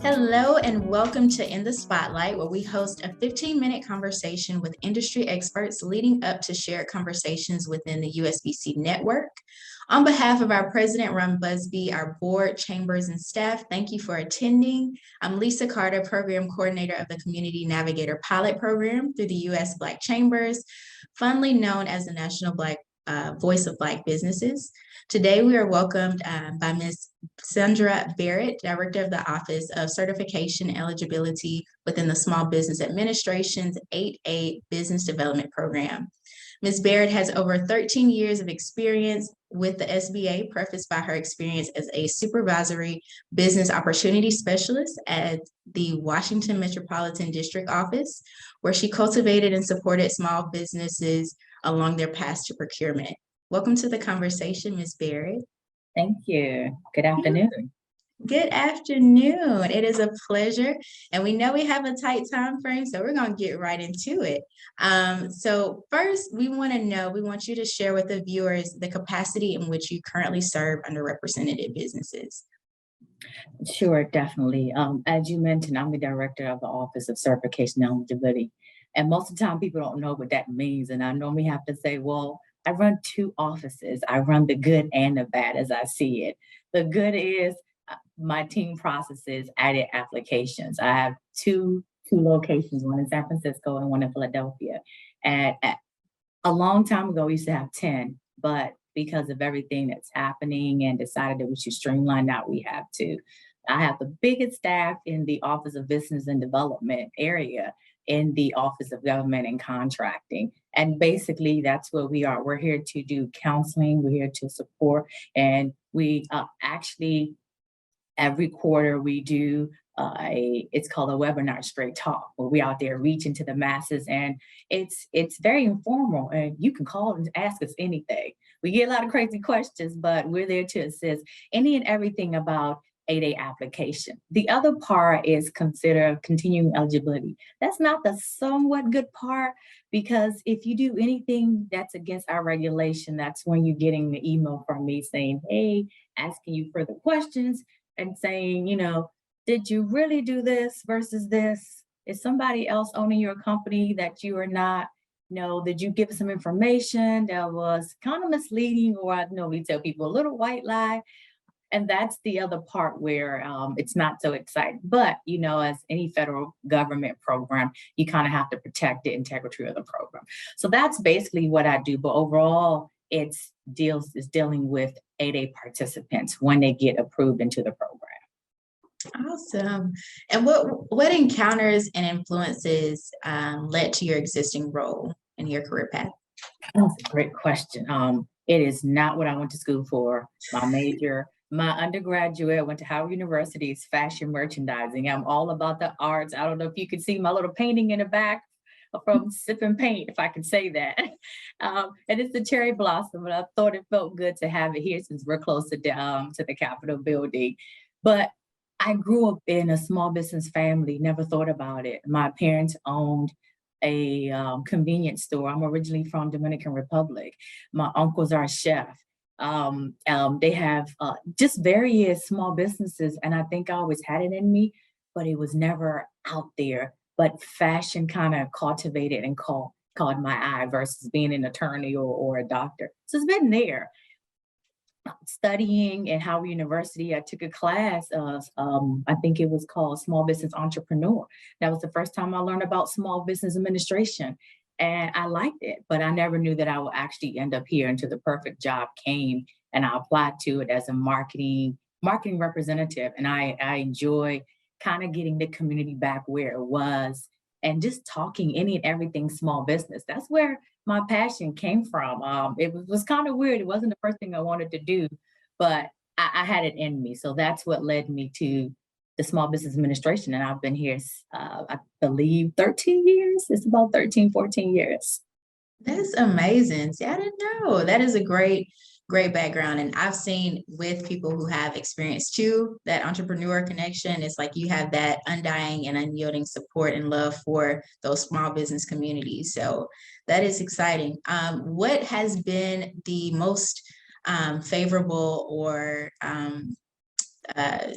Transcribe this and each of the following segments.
Hello and welcome to In the Spotlight, where we host a 15-minute conversation with industry experts leading up to shared conversations within the USBC network. On behalf of our president, Ron Busby, our board, chambers, and staff, thank you for attending. I'm Lisa Carter, program coordinator of the Community Navigator Pilot Program through the U.S. Black Chambers, fondly known as the National Voice of Black Businesses. Today, we are welcomed by Ms. Sandra Barrett, Director of the Office of Certification and Eligibility within the Small Business Administration's 8A Business Development Program. Ms. Barrett has over 13 years of experience with the SBA, prefaced by her experience as a supervisory business opportunity specialist at the Washington Metropolitan District Office, where she cultivated and supported small businesses along their path to procurement. Welcome to the conversation, Ms. Barrett. Thank you. Good afternoon. Good afternoon. It is a pleasure. And we know we have a tight time frame, so we're going to get right into it. So first, we want you to share with the viewers the capacity in which you currently serve underrepresented businesses. Sure, definitely. As you mentioned, I'm the director of the Office of Certification and Eligibility. And most of the time, people don't know what that means. And I normally have to say, well, I run two offices. I run the good and the bad as I see it. The good is my team processes added applications. I have two locations, one in San Francisco and one in Philadelphia. And a long time ago, we used to have 10, but because of everything that's happening and decided that we should streamline that, we have two. I have the biggest staff in the Office of Business and Development area in the Office of Government and Contracting. And basically that's what we are. We're here to do counseling, we're here to support, and we actually, every quarter we do it's called a webinar straight talk, where we out there reaching to the masses, and it's very informal, and you can call and ask us anything. We get a lot of crazy questions, but we're there to assist any and everything about 8A application. The other part is consider continuing eligibility. That's not the somewhat good part, because if you do anything that's against our regulation, that's when you're getting the email from me saying, hey, asking you further questions and saying, did you really do this versus this? Is somebody else owning your company that you are not? Did you give some information that was kind of misleading, or we tell people a little white lie? And that's the other part where it's not so exciting. But, as any federal government program, you kind of have to protect the integrity of the program. So that's basically what I do. But overall, it's dealing with 8A participants when they get approved into the program. Awesome. And what encounters and influences led to your existing role in your career path? That's a great question. It is not what I went to school for. My undergraduate went to Howard University's fashion merchandising. I'm all about the arts. I don't know if you can see my little painting in the back from sipping paint, if I can say that. And it's the cherry blossom, but I thought it felt good to have it here since we're close to the Capitol building. But I grew up in a small business family, never thought about it. My parents owned a convenience store. I'm originally from Dominican Republic. My uncles are a chef. They have just various small businesses, and I think I always had it in me, but it was never out there. But fashion kind of cultivated and caught my eye versus being an attorney or a doctor. So it's been there. Studying at Howard University, I took a class of, I think it was called Small Business Entrepreneur. That was the first time I learned about small business administration. And I liked it, but I never knew that I would actually end up here until the perfect job came, and I applied to it as a marketing representative. And I enjoy kind of getting the community back where it was and just talking any and everything small business. That's where my passion came from. It was kind of weird. It wasn't the first thing I wanted to do, but I had it in me. So that's what led me to the Small Business Administration. And I've been here, I believe, 13 years. It's about 13, 14 years. That's amazing. See, I didn't know. That is a great background. And I've seen with people who have experience too, that entrepreneur connection. It's like you have that undying and unyielding support and love for those small business communities. So that is exciting. What has been the most favorable or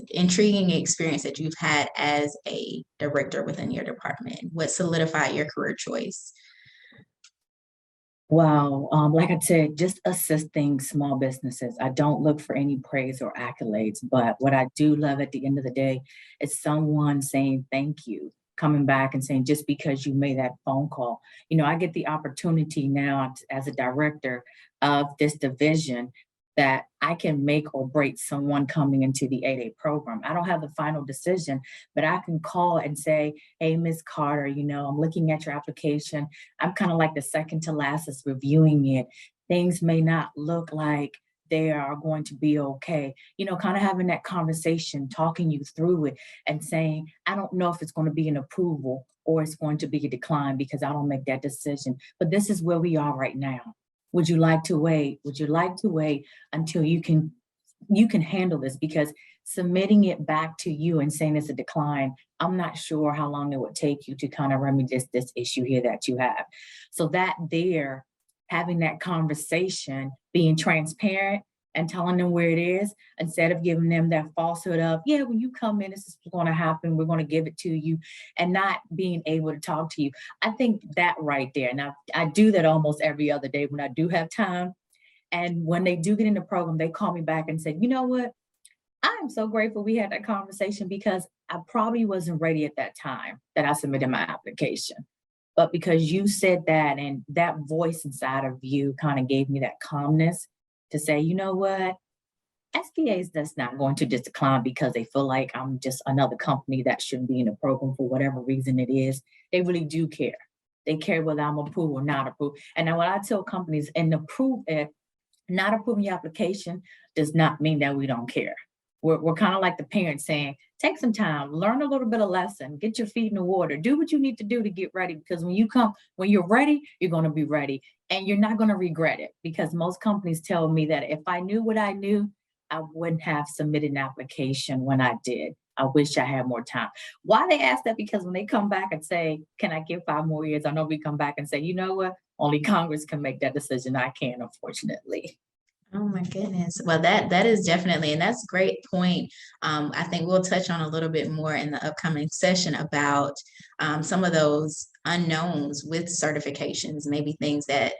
intriguing experience that you've had as a director within your department? What solidified your career choice? Wow. Like I said, just assisting small businesses. I don't look for any praise or accolades, but what I do love at the end of the day is someone saying thank you, coming back and saying, just because you made that phone call. I get the opportunity now as a director of this division that I can make or break someone coming into the 8A program. I don't have the final decision, but I can call and say, hey, Ms. Carter, I'm looking at your application. I'm kind of like the second to last is reviewing it. Things may not look like they are going to be okay. Kind of having that conversation, talking you through it and saying, I don't know if it's going to be an approval or it's going to be a decline because I don't make that decision. But this is where we are right now. Would you like to wait? Would you like to wait until you can handle this? Because submitting it back to you and saying it's a decline, I'm not sure how long it would take you to kind of remedy this issue here that you have. So that there, having that conversation, being transparent and telling them where it is, instead of giving them that falsehood of, yeah, when you come in, this is going to happen, we're going to give it to you, and not being able to talk to you. I think that right there, now I do that almost every other day when I do have time. And when they do get in the program, they call me back and say, you know what? I'm so grateful we had that conversation because I probably wasn't ready at that time that I submitted my application. But because you said that and that voice inside of you kind of gave me that calmness to say, you know what? SBA is just not going to just decline because they feel like I'm just another company that shouldn't be in the program for whatever reason it is. They really do care. They care whether I'm approved or not approved. And now what I tell companies, and not approving your application does not mean that we don't care. We're kind of like the parents saying, take some time, learn a little bit of lesson, get your feet in the water, do what you need to do to get ready. Because when you're ready, you're going to be ready and you're not going to regret it. Because most companies tell me that if I knew what I knew, I wouldn't have submitted an application when I did. I wish I had more time. Why they ask that? Because when they come back and say, can I get 5 more years? I know we come back and say, you know what? Only Congress can make that decision. I can't, unfortunately. Oh my goodness. Well, that is definitely, and that's a great point. I think we'll touch on a little bit more in the upcoming session about some of those unknowns with certifications, maybe things that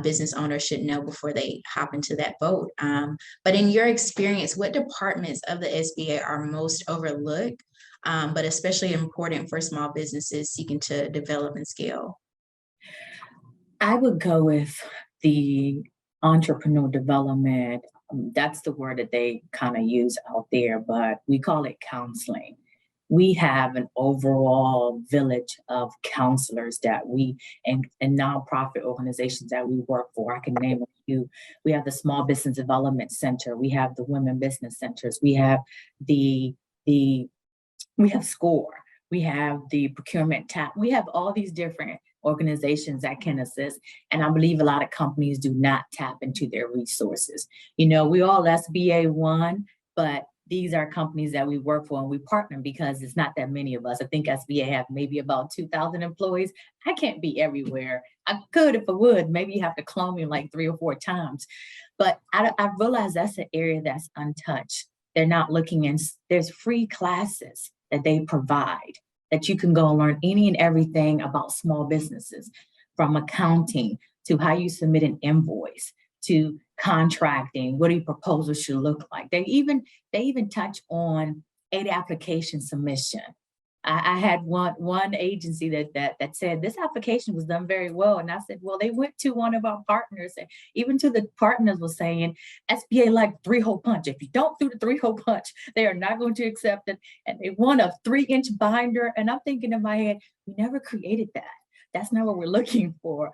business owners should know before they hop into that boat. But in your experience, what departments of the SBA are most overlooked, but especially important for small businesses seeking to develop and scale? I would go with the entrepreneur development. That's the word that they kind of use out there, but we call it counseling. We have an overall village of counselors that and nonprofit organizations that we work for. I can name a few. We have the Small Business Development Center. We have the Women Business Centers. We have we have SCORE. We have the procurement tap. We have all these different organizations that can assist. And I believe a lot of companies do not tap into their resources. We all SBA 1, but these are companies that we work for and we partner because it's not that many of us. I think SBA have maybe about 2,000 employees. I can't be everywhere. I could if I would. Maybe you have to clone me like 3 or 4 times. But I realize that's an area that's untouched. They're not looking in. There's free classes that they provide that you can go and learn any and everything about small businesses, from accounting to how you submit an invoice to contracting, what your proposal should look like. They even touch on aid application submission. I had one agency that said this application was done very well. And I said, well, they went to one of our partners, and even to the partners was saying, SBA like 3-hole punch. If you don't do the 3-hole punch, they are not going to accept it. And they want a 3-inch binder. And I'm thinking in my head, we never created that. That's not what we're looking for.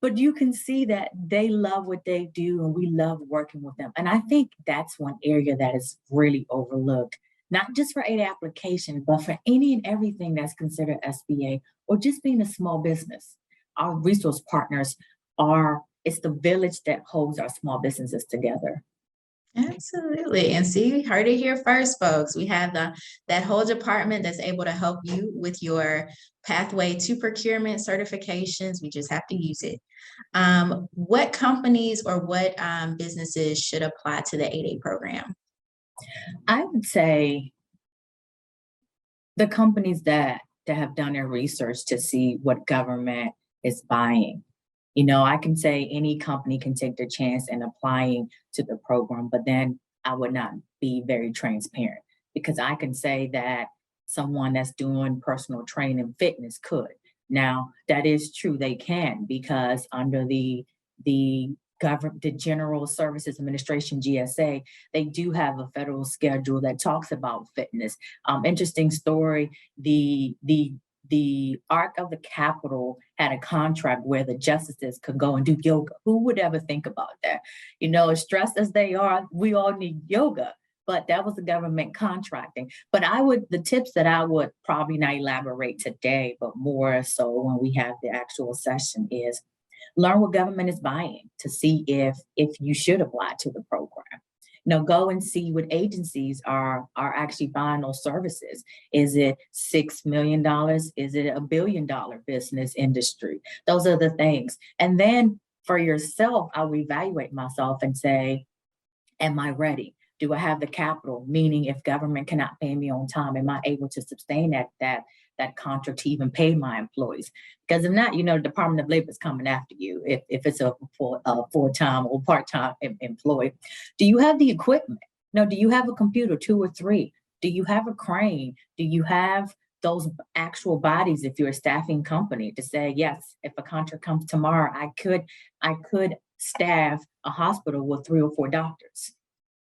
But you can see that they love what they do and we love working with them. And I think that's one area that is really overlooked, not just for aid application, but for any and everything that's considered SBA or just being a small business. Our resource partners it's the village that holds our small businesses together. Absolutely. And see, heard it here first, folks. We have that whole department that's able to help you with your pathway to procurement certifications. We just have to use it. What companies or what businesses should apply to the 8A program? I would say the companies that have done their research to see what government is buying. You know, I can say any company can take their chance in applying to the program, but then I would not be very transparent because I can say that someone that's doing personal training and fitness could. Now, that is true, they can, because under the government, the General Services Administration, GSA, they do have a federal schedule that talks about fitness. Interesting story, the Ark of the Capitol had a contract where the justices could go and do yoga. Who would ever think about that? You know, as stressed as they are, we all need yoga, but that was the government contracting. But the tips that I would probably not elaborate today, but more so when we have the actual session is learn what government is buying to see if you should apply to the program. You know, go and see what agencies are actually buying those services. Is it $6 million? Is it a $1 billion business industry? Those are the things. And then for yourself, I'll evaluate myself and say, am I ready? Do I have the capital? Meaning, if government cannot pay me on time, am I able to sustain that contract to even pay my employees? Because if not, you know, the Department of Labor is coming after you if it's a full-time or part-time employee. Do you have the equipment? No, do you have a computer, 2 or 3? Do you have a crane? Do you have those actual bodies if you're a staffing company to say, yes, if a contract comes tomorrow, I could staff a hospital with 3 or 4 doctors.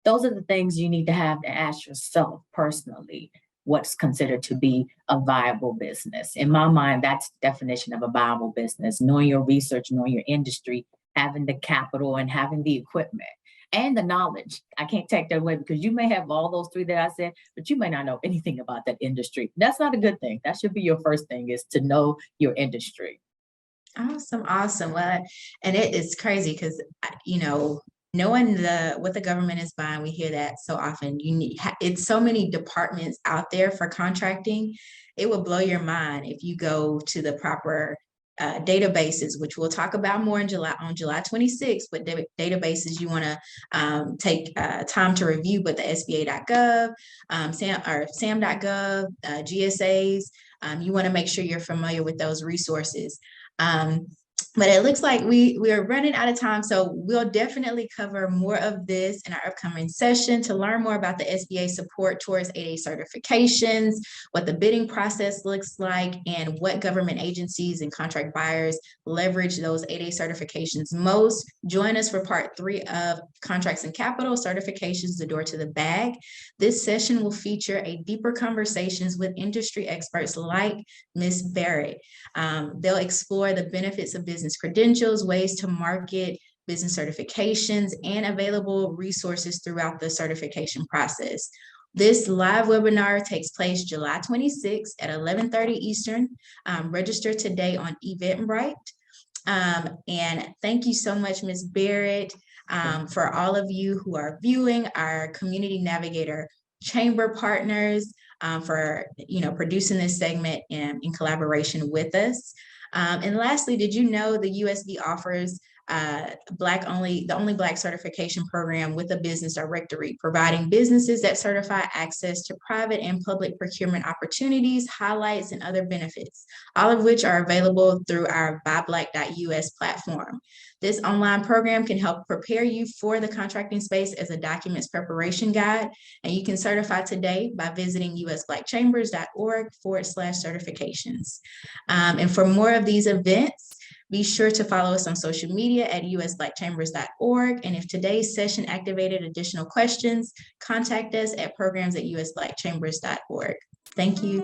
Those are the things you need to have to ask yourself personally, what's considered to be a viable business. In my mind, that's the definition of a viable business, knowing your research, knowing your industry, having the capital and having the equipment and the knowledge. I can't take that away because you may have all those 3 that I said, but you may not know anything about that industry. That's not a good thing. That should be your first thing, is to know your industry. Awesome, awesome. Well, and it is crazy because, you know, knowing what the government is buying, we hear that so often. It's so many departments out there for contracting. It will blow your mind if you go to the proper databases, which we'll talk about more on July 26th, what databases you want to take time to review, but the SBA.gov, SAM.gov, GSAs, you want to make sure you're familiar with those resources. But it looks like we are running out of time, so we'll definitely cover more of this in our upcoming session. To learn more about the SBA support towards 8A certifications, what the bidding process looks like, and what government agencies and contract buyers leverage those 8A certifications most, join us for part 3 of Contracts and Capital Certifications, the Door to the Bag. This session will feature a deeper conversations with industry experts like Ms. Barrett. They'll explore the benefits of business credentials, ways to market business certifications, and available resources throughout the certification process. This live webinar takes place July 26th at 11:30 Eastern. Register today on Eventbrite. And thank you so much, Ms. Barrett, for all of you who are viewing, our Community Navigator Chamber partners, for producing this segment in collaboration with us. And lastly, did you know the USB offers the only Black certification program with a business directory, providing businesses that certify access to private and public procurement opportunities, highlights, and other benefits, all of which are available through our buyblack.us platform. This online program can help prepare you for the contracting space as a documents preparation guide, and you can certify today by visiting usblackchambers.org/certifications. And for more of these events, be sure to follow us on social media at usblackchambers.org. And if today's session activated additional questions, contact us at programs@usblackchambers.org. Thank you.